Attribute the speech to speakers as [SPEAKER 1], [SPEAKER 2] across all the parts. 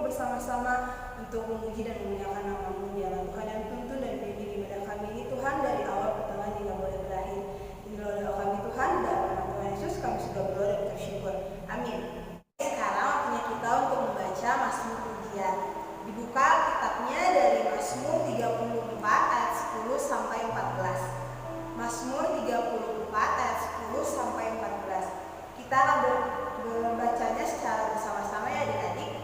[SPEAKER 1] bersama-sama untuk memuji dan memuliakan nama-Mu, ya Tuhan yang tuntun dan bimbing ibadah kami ini Tuhan dari awal pertengahan hingga boleh berakhir. Inilah doa kami Tuhan, dalam nama Tuhan Yesus kami sudah berdoa dan bersyukur. Amin. Sekarang waktunya kita untuk membaca Mazmur Pujian. Dibuka kitabnya dari Mazmur 34 ayat 10 sampai 14. Mazmur 34 ayat 10 sampai 14. Kita akan membacanya secara bersama-sama ya adik-adik.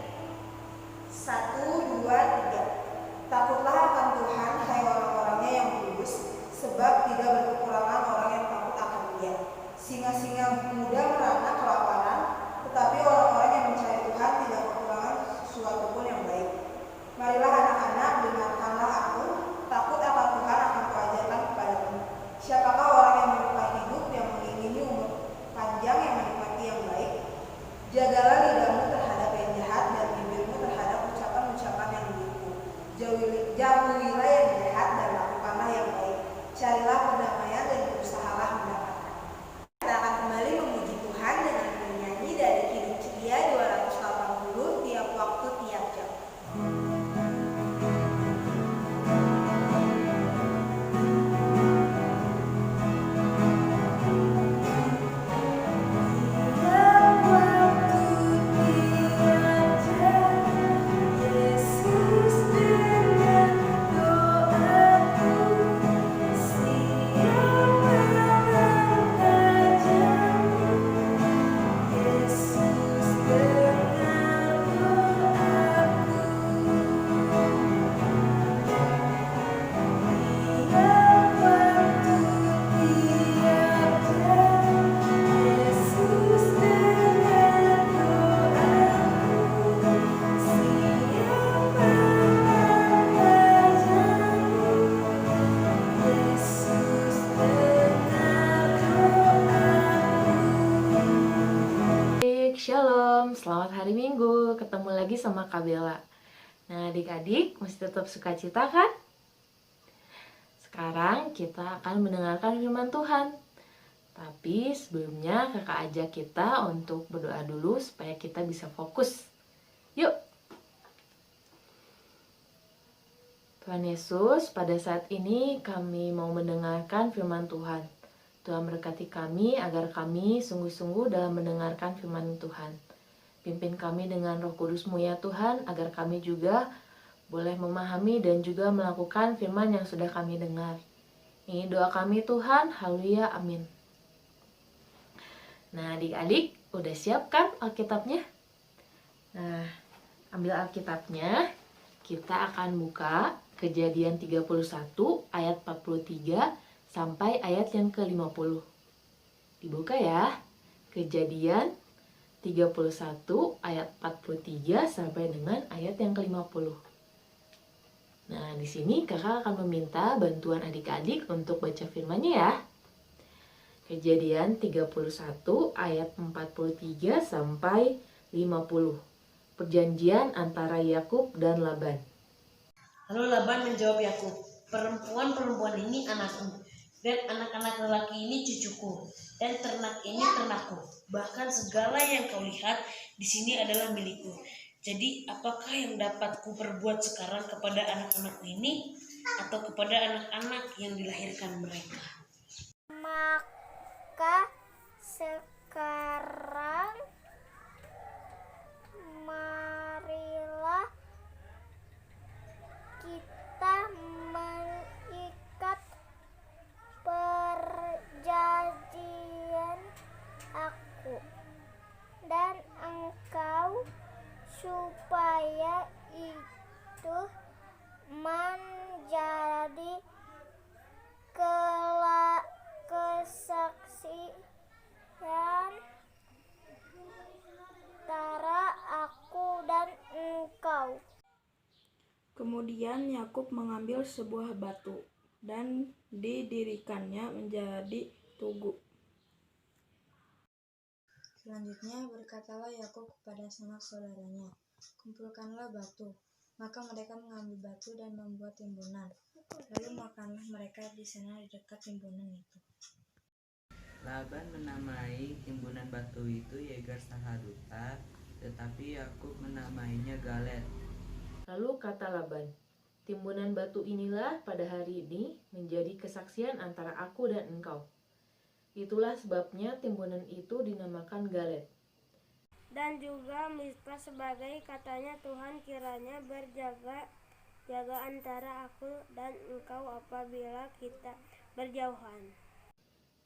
[SPEAKER 1] 1, 2, 3. Takutlah akan Tuhan, hai orang-orangnya yang kudus, sebab tidak berkekurangan orang yang takut akan Dia. Singa-singa muda merana kelaparan, tetapi orang-orang yang mencari Tuhan tidak kekurangan sesuatu pun yang baik. Marilah anak-anak, dengarkanlah aku, takut akan Tuhan akan kuajarkan kepadamu. Siapakah orang yang menyukai hidup, yang mengingini umur panjang, yang menikmati yang baik? Jagalah lidahmu terhadap yang jahat dan bibirmu terhadap ucapan-ucapan yang menipu. Jauhilah yang jahat dan lakukanlah yang baik. Carilah perdamaian dan berusahalah mendapatkan. Kita akan kembali memuji Tuhan dengan menyanyi dari Kidung Ceria 280 tiap waktu tiap jam.
[SPEAKER 2] Shalom, selamat hari Minggu. Ketemu lagi sama Kak Bella. Nah, adik-adik masih tetap sukacita kan? Sekarang kita akan mendengarkan firman Tuhan. Tapi sebelumnya kakak ajak kita untuk berdoa dulu supaya kita bisa fokus. Yuk! Tuhan Yesus, pada saat ini kami mau mendengarkan firman Tuhan. Tuhan berkati kami agar kami sungguh-sungguh dalam mendengarkan firman Tuhan. Pimpin kami dengan Roh Kudus-Mu ya Tuhan, agar kami juga boleh memahami dan juga melakukan firman yang sudah kami dengar. Ini doa kami Tuhan, haleluya, amin. Nah adik-adik, udah siap kan Alkitabnya? Nah, ambil Alkitabnya, kita akan buka Kejadian 31 ayat 43 sampai ayat yang ke-50. Dibuka ya. Kejadian 31 ayat 43 sampai dengan ayat yang ke-50. Nah, di sini kakak akan meminta bantuan adik-adik untuk baca firman-Nya ya. Kejadian 31 ayat 43 sampai 50. Perjanjian antara Yakub dan Laban.
[SPEAKER 3] Lalu Laban menjawab Yakub, perempuan-perempuan ini anakku, dan anak-anak lelaki ini cucuku, dan ternak ini ternakku. Bahkan segala yang kau lihat di sini adalah milikku. Jadi apakah yang dapat ku perbuat sekarang kepada anak-anakku ini, atau kepada anak-anak yang dilahirkan mereka?
[SPEAKER 4] Maka sekarang marilah kita mengikat perjanjian aku dan engkau, supaya itu menjadi kesaksian antara aku dan engkau.
[SPEAKER 5] Kemudian Yakub mengambil sebuah batu dan didirikannya menjadi tugu.
[SPEAKER 6] Selanjutnya berkatalah Yakub kepada sanak saudaranya, kumpulkanlah batu. Maka mereka mengambil batu dan membuat timbunan. Lalu makanlah mereka di sana di dekat timbunan itu.
[SPEAKER 7] Laban menamai timbunan batu itu Yegar Sahaduta, tetapi Yakub menamainya Galet.
[SPEAKER 2] Lalu kata Laban, timbunan batu inilah pada hari ini menjadi kesaksian antara aku dan engkau. Itulah sebabnya timbunan itu dinamakan Galet.
[SPEAKER 4] Dan juga Mizpah sebagai katanya Tuhan, kiranya berjaga antara aku dan engkau apabila kita berjauhan.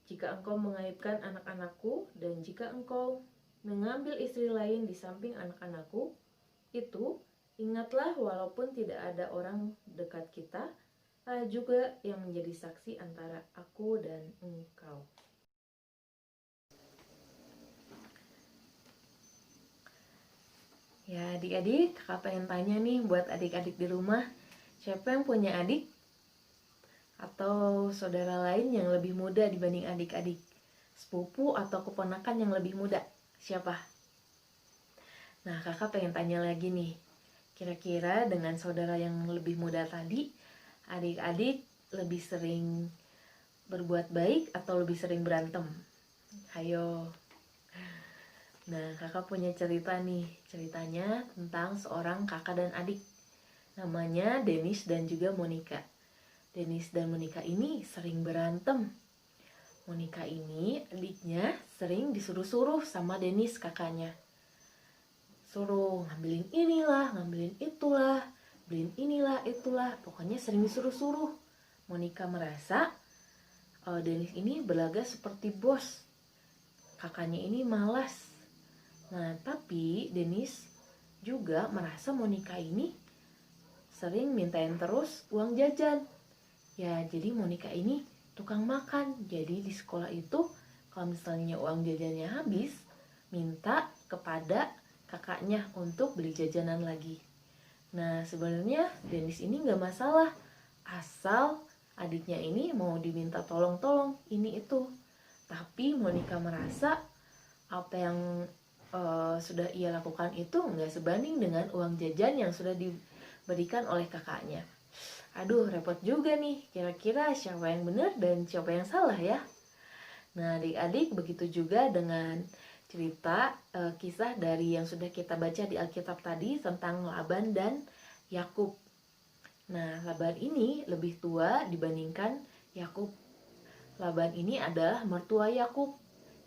[SPEAKER 2] Jika engkau mengaibkan anak-anakku dan jika engkau mengambil istri lain di samping anak-anakku, itu ingatlah walaupun tidak ada orang dekat kita, juga yang menjadi saksi antara aku dan engkau. Ya adik-adik, kakak pengen tanya nih buat adik-adik di rumah, siapa yang punya adik atau saudara lain yang lebih muda dibanding adik-adik? Sepupu atau keponakan yang lebih muda? Siapa? Nah, kakak pengen tanya lagi nih. Kira-kira dengan saudara yang lebih muda tadi, adik-adik lebih sering berbuat baik atau lebih sering berantem? Hayo. Nah, kakak punya cerita nih. Ceritanya tentang seorang kakak dan adik. Namanya Denis dan juga Monica. Denis dan Monica ini sering berantem. Monica ini adiknya sering disuruh-suruh sama Denis kakaknya. Suruh ngambilin inilah, ngambilin itulah, beliin inilah, itulah. Pokoknya sering disuruh-suruh. Monica merasa Denis ini berlaga seperti bos. Kakaknya ini malas. Nah, tapi Denis juga merasa Monica ini sering mintain terus uang jajan. Ya, jadi Monica ini tukang makan. Jadi di sekolah itu kalau misalnya uang jajannya habis, minta kepada kakaknya untuk beli jajanan lagi. Nah, sebenarnya Denis ini gak masalah, asal adiknya ini mau diminta tolong-tolong ini itu. Tapi Monica merasa apa yang sudah ia lakukan itu nggak sebanding dengan uang jajan yang sudah diberikan oleh kakaknya. Aduh, repot juga nih, kira-kira siapa yang benar dan siapa yang salah ya. Nah, adik-adik, begitu juga dengan cerita kisah dari yang sudah kita baca di Alkitab tadi tentang Laban dan Yakub. Nah, Laban ini lebih tua dibandingkan Yakub. Laban ini adalah mertua Yakub.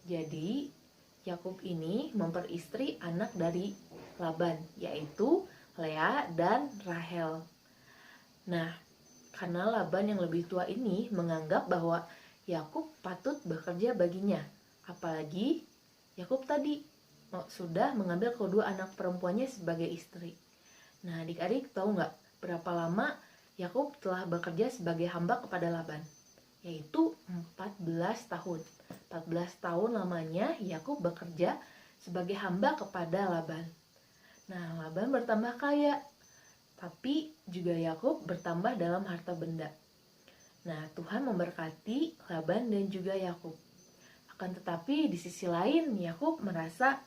[SPEAKER 2] Jadi Yakub ini memperistri anak dari Laban, yaitu Lea dan Rahel. Nah, karena Laban yang lebih tua ini menganggap bahwa Yakub patut bekerja baginya, apalagi Yakub tadi sudah mengambil kedua anak perempuannya sebagai istri. Nah, adik-adik tahu nggak berapa lama Yakub telah bekerja sebagai hamba kepada Laban? Yaitu 14 tahun. 14 tahun lamanya Yakub bekerja sebagai hamba kepada Laban. Nah, Laban bertambah kaya, tapi juga Yakub bertambah dalam harta benda. Nah, Tuhan memberkati Laban dan juga Yakub. Akan tetapi di sisi lain Yakub merasa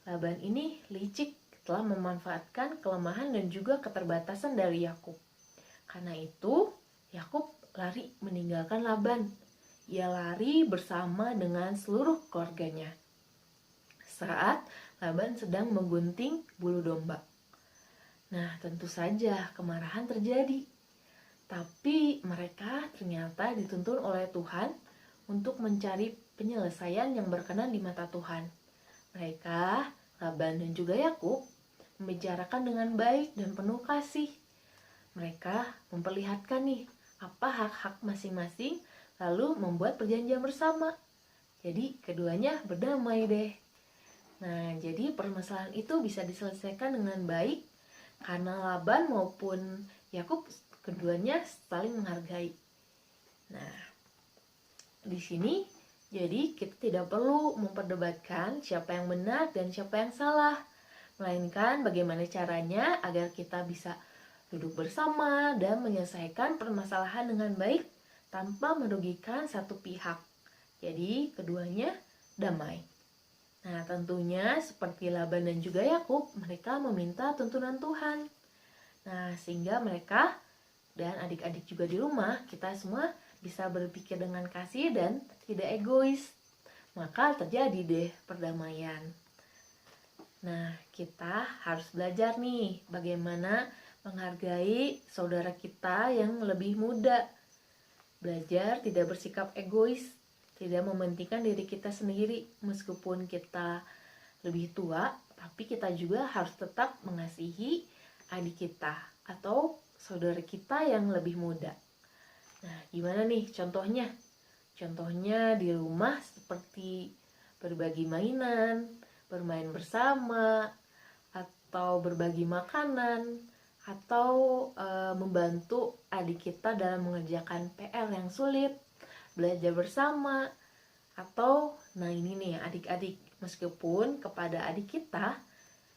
[SPEAKER 2] Laban ini licik, telah memanfaatkan kelemahan dan juga keterbatasan dari Yakub. Karena itu Yakub lari meninggalkan Laban. Ia lari bersama dengan seluruh keluarganya saat Laban sedang menggunting bulu domba. Nah, tentu saja kemarahan terjadi. Tapi mereka ternyata dituntun oleh Tuhan untuk mencari penyelesaian yang berkenan di mata Tuhan. Mereka, Laban dan juga Yakub, membicarakan dengan baik dan penuh kasih. Mereka memperlihatkan nih apa hak-hak masing-masing, lalu membuat perjanjian bersama. Jadi keduanya berdamai deh. Nah, jadi permasalahan itu bisa diselesaikan dengan baik karena Laban maupun Yakub keduanya saling menghargai. Nah, di sini jadi kita tidak perlu memperdebatkan siapa yang benar dan siapa yang salah, melainkan bagaimana caranya agar kita bisa duduk bersama dan menyelesaikan permasalahan dengan baik tanpa merugikan satu pihak. Jadi keduanya damai. Nah, tentunya seperti Laban dan juga Yakub, mereka meminta tuntunan Tuhan. Nah, sehingga mereka dan adik-adik juga di rumah, kita semua bisa berpikir dengan kasih dan tidak egois. Maka terjadi deh perdamaian. Nah, kita harus belajar nih bagaimana menghargai saudara kita yang lebih muda. Belajar tidak bersikap egois, tidak mementingkan diri kita sendiri. Meskipun kita lebih tua, tapi kita juga harus tetap mengasihi adik kita atau saudara kita yang lebih muda. Nah, gimana nih contohnya? Contohnya di rumah seperti berbagi mainan, bermain bersama, atau berbagi makanan, atau membantu adik kita dalam mengerjakan PR yang sulit, belajar bersama, atau nah ini nih adik-adik, meskipun kepada adik kita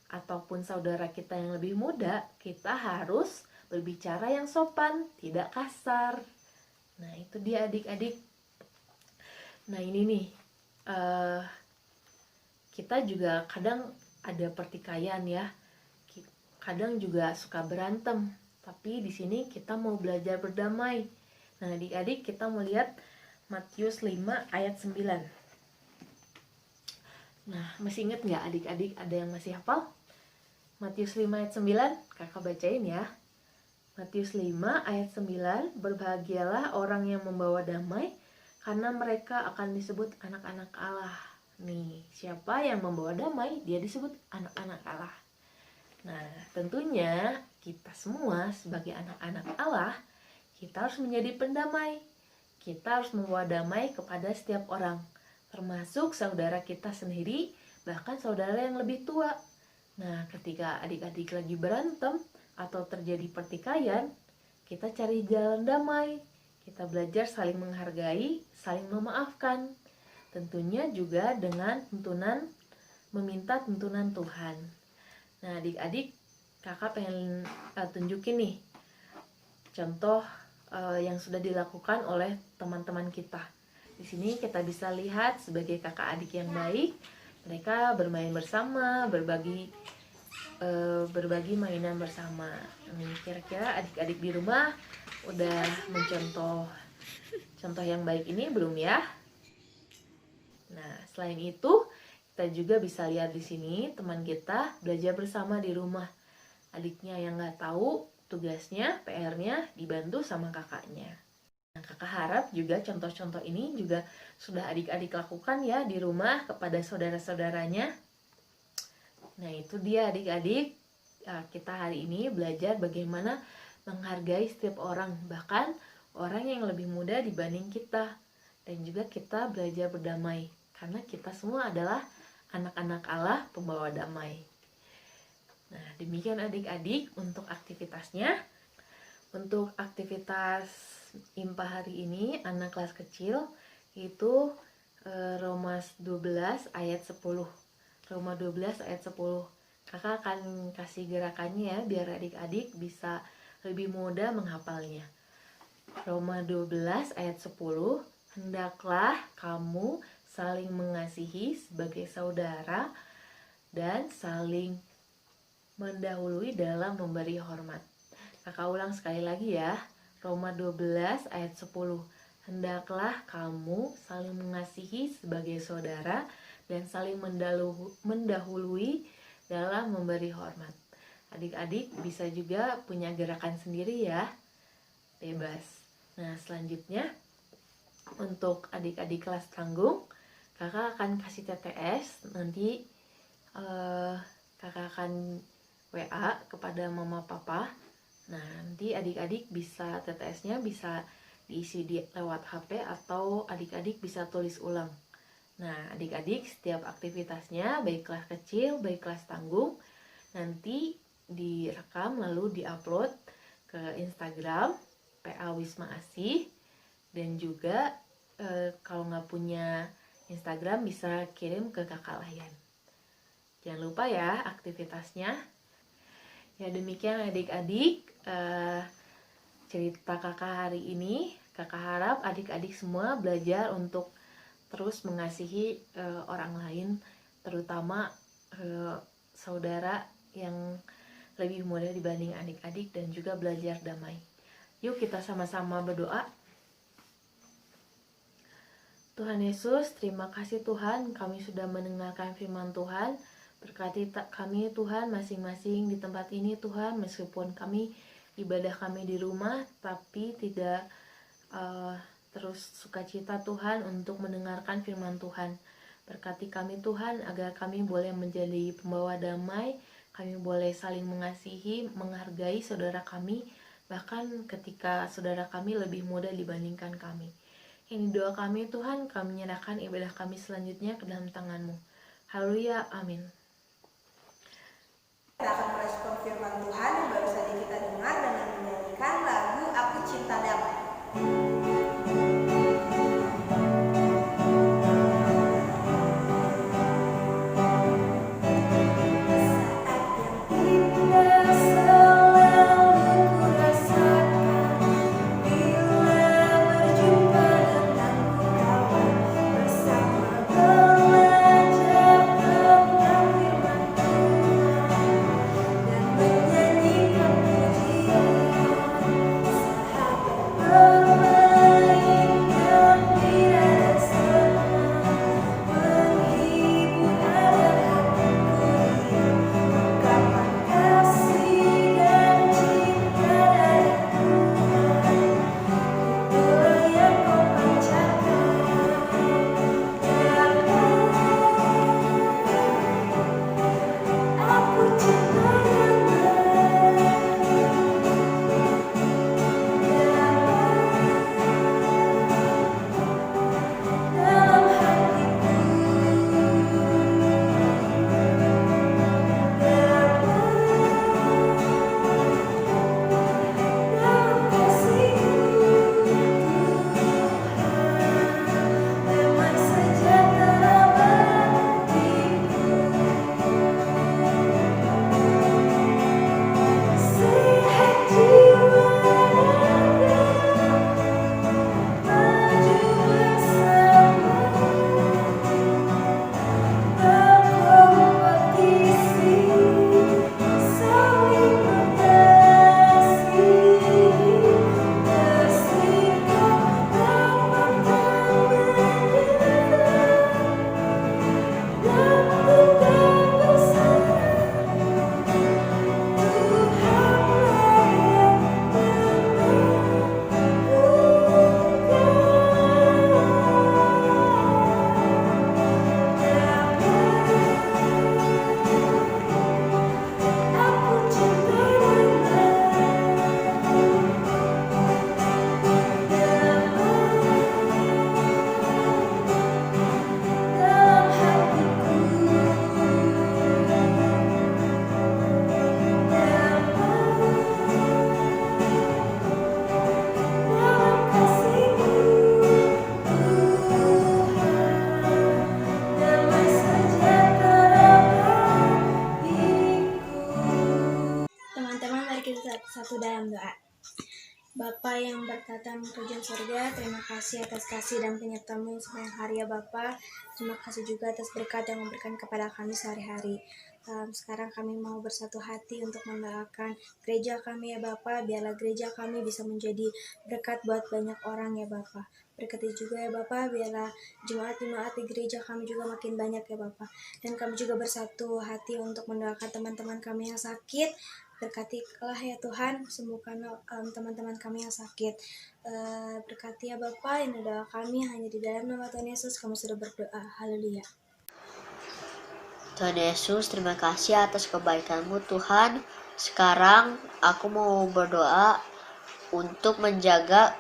[SPEAKER 2] ataupun saudara kita yang lebih muda, kita harus berbicara yang sopan, tidak kasar. Nah itu dia adik-adik. Nah ini nih kita juga kadang ada pertikaian ya, kadang juga suka berantem, tapi di sini kita mau belajar berdamai. Nah adik-adik, kita mau lihat Matius 5 ayat 9. Nah masih ingat nggak adik-adik, ada yang masih hafal? Matius 5 ayat 9, kakak bacain ya. Matius 5 ayat 9, berbahagialah orang yang membawa damai, karena mereka akan disebut anak-anak Allah. Nih, siapa yang membawa damai, dia disebut anak-anak Allah. Nah, tentunya kita semua sebagai anak-anak Allah, kita harus menjadi pendamai. Kita harus membawa damai kepada setiap orang, termasuk saudara kita sendiri, bahkan saudara yang lebih tua. Nah, ketika adik-adik lagi berantem atau terjadi pertikaian, kita cari jalan damai. Kita belajar saling menghargai, saling memaafkan. Tentunya juga dengan meminta tuntunan Tuhan. Nah, adik-adik, kakak pengen tunjukin nih contoh yang sudah dilakukan oleh teman-teman kita. Di sini kita bisa lihat sebagai kakak adik yang baik, mereka bermain bersama, berbagi mainan bersama. Nih, kira-kira adik-adik di rumah udah mencontoh contoh yang baik ini belum ya? Nah, selain itu kita juga bisa lihat di sini teman kita belajar bersama di rumah. Adiknya yang nggak tahu tugasnya, PR-nya dibantu sama kakaknya. Nah, kakak harap juga contoh-contoh ini juga sudah adik-adik lakukan ya di rumah kepada saudara-saudaranya. Nah, itu dia adik-adik. Kita hari ini belajar bagaimana menghargai setiap orang, bahkan orang yang lebih muda dibanding kita. Dan juga kita belajar berdamai, karena kita semua adalah anak-anak Allah pembawa damai. Nah, demikian adik-adik untuk aktivitasnya. Untuk aktivitas IMPA hari ini, anak kelas kecil, itu Roma 12 ayat 10. Roma 12 ayat 10. Kakak akan kasih gerakannya ya, biar adik-adik bisa lebih mudah menghafalnya. Roma 12 ayat 10. Hendaklah kamu saling mengasihi sebagai saudara dan saling mendahului dalam memberi hormat. Kakak ulang sekali lagi ya. Roma 12 ayat 10. Hendaklah kamu saling mengasihi sebagai saudara dan saling mendahului dalam memberi hormat. Adik-adik bisa juga punya gerakan sendiri ya. Bebas. Nah, selanjutnya untuk adik-adik kelas tanggung, kakak akan kasih TTS. Nanti kakak akan WA kepada mama papa. Nah, nanti adik-adik bisa TTS-nya bisa diisi lewat HP atau adik-adik bisa tulis ulang. Nah, adik-adik setiap aktivitasnya, baik kelas kecil, baik kelas tanggung, nanti direkam lalu diupload ke Instagram PA Wisma Asih. Dan juga kalau nggak punya Instagram bisa kirim ke kakak Layan. Jangan lupa ya aktivitasnya. Ya demikian adik-adik cerita kakak hari ini. Kakak harap adik-adik semua belajar untuk terus mengasihi orang lain, terutama saudara yang lebih muda dibanding adik-adik, dan juga belajar damai. Yuk kita sama-sama berdoa. Tuhan Yesus, terima kasih Tuhan, kami sudah mendengarkan firman Tuhan. Berkati kami Tuhan masing-masing di tempat ini Tuhan, meskipun kami ibadah kami di rumah, tapi tidak terus sukacita Tuhan untuk mendengarkan firman Tuhan. Berkati kami Tuhan agar kami boleh menjadi pembawa damai, kami boleh saling mengasihi, menghargai saudara kami, bahkan ketika saudara kami lebih muda dibandingkan kami. Ini doa kami Tuhan, kami menyerahkan ibadah kami selanjutnya ke dalam tangan-Mu. Haleluya, amin.
[SPEAKER 1] Kita akan merespon firman Tuhan yang baru saja kita dengar dengan menyanyikan lagu Aku Cinta Damai.
[SPEAKER 6] Satu dalam doa. Bapa yang berkata di kerajaan surga, terima kasih atas kasih dan penyertaan-Mu yang sepanjang hari ya Bapa. Terima kasih juga atas berkat yang memberikan kepada kami sehari-hari. Sekarang kami mau bersatu hati untuk mendoakan gereja kami ya Bapa. Biarlah gereja kami bisa menjadi berkat buat banyak orang ya Bapa. Berkati juga ya Bapa, biarlah jemaat-jemaat di gereja kami juga makin banyak ya Bapa. Dan kami juga bersatu hati untuk mendoakan teman-teman kami yang sakit. Berkatilah ya Tuhan, sembuhkanlah teman-teman kami yang sakit. Berkati ya Bapa, ini doa kami hanya di dalam nama Tuhan Yesus kami sudah berdoa. Haleluya.
[SPEAKER 8] Tuhan Yesus, terima kasih atas kebaikan-Mu Tuhan. Sekarang aku mau berdoa untuk menjaga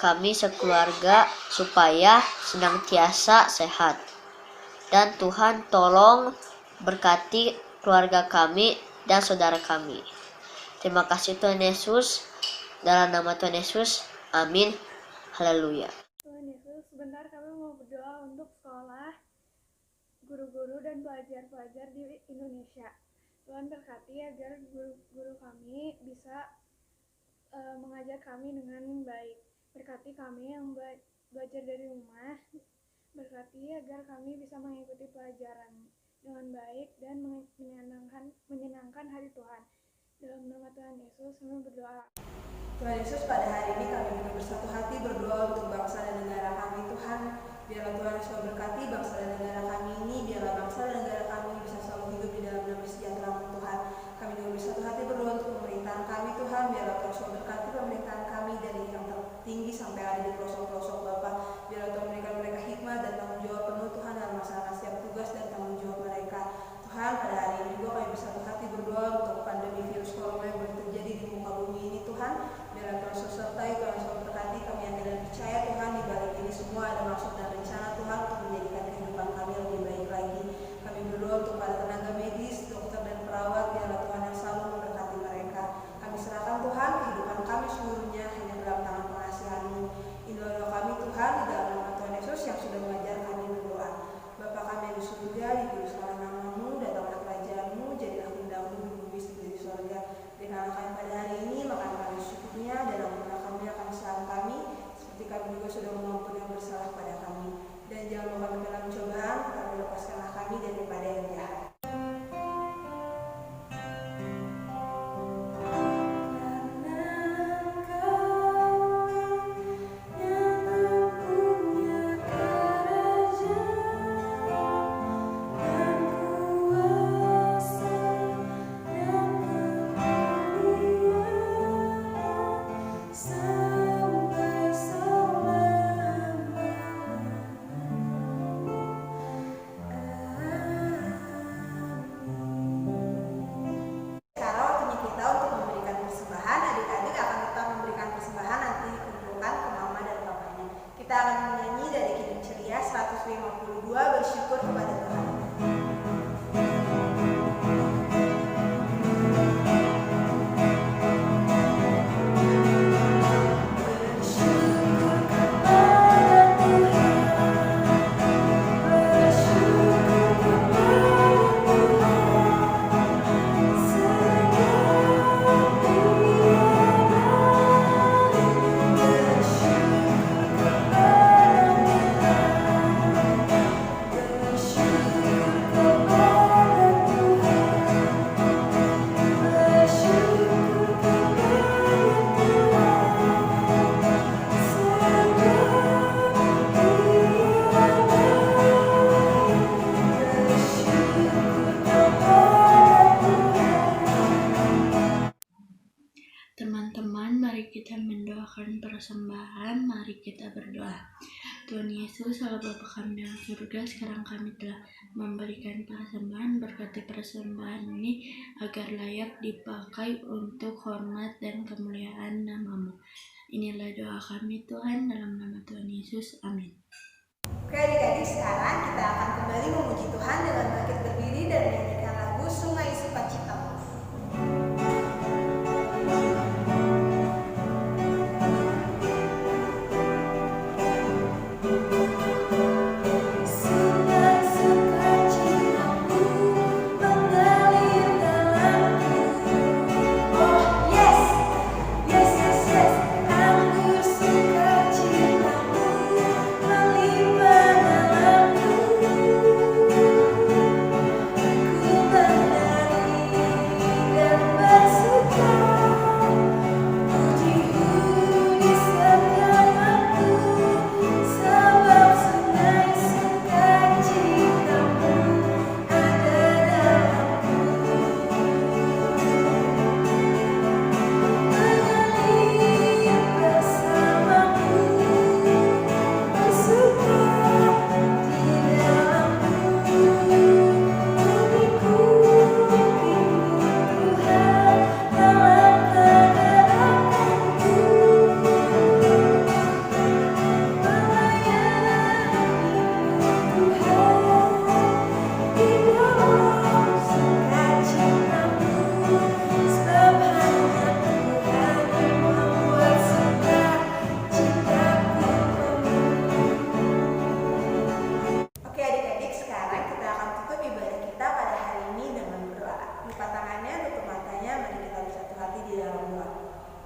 [SPEAKER 8] kami sekeluarga supaya senantiasa sehat. Dan Tuhan tolong berkati keluarga kami dan saudara kami. Terima kasih Tuhan Yesus. Dalam nama Tuhan Yesus, amin. Haleluya.
[SPEAKER 9] Tuhan Yesus, sebentar kami mau berdoa untuk sekolah, guru-guru dan pelajar-pelajar di Indonesia. Tuhan berkati agar guru-guru kami bisa mengajar kami dengan baik. Berkati kami yang belajar dari rumah. Berkati agar kami bisa mengikuti pelajaran dengan baik dan menyenangkan hari Tuhan. Dalam nama Tuhan Yesus kami berdoa.
[SPEAKER 1] Tuhan Yesus, pada hari ini kami juga bersatu hati berdoa untuk bangsa dan negara kami Tuhan. Biarlah Tuhan Yesus memberkati bangsa dan negara kami ini. Biarlah bangsa dan negara kami bisa selalu hidup di
[SPEAKER 5] membawakan persembahan, mari kita berdoa. Tuhan Yesus, Allah Bapa kami dalam surga, sekarang kami telah memberikan persembahan. Berkati persembahan ini agar layak dipakai untuk hormat dan kemuliaan nama-Mu. Inilah doa kami Tuhan, dalam nama Tuhan Yesus, amin.
[SPEAKER 1] Oke adik-adik, sekarang kita akan kembali memuji Tuhan dengan bangkit berdiri dan menyanyikan lagu Sungai Sukacita.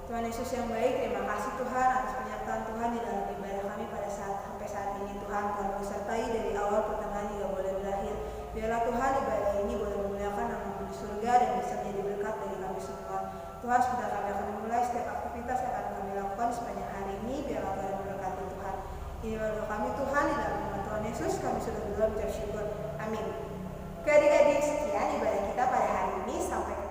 [SPEAKER 1] Tuhan Yesus yang baik, terima kasih Tuhan atas penyertaan Tuhan di dalam ibadah kami pada sampai saat ini. Tuhan bersertai dari awal, pertengahan hingga boleh berakhir. Biarlah Tuhan ibadah ini boleh memuliakan nama-Mu di surga dan bisa menjadi berkat bagi kami semua. Tuhan, sebentar kami akan memulai setiap aktivitas yang akan kami lakukan sepanjang hari ini. Biarlah Tuhan memberkati Tuhan. Inilah doa kami Tuhan, di dalam nama Tuhan Yesus kami sudah berdoa mengucap syukur. Amin. Oke adik-adik, sekian ibadah kita pada hari ini. Sampai ketemu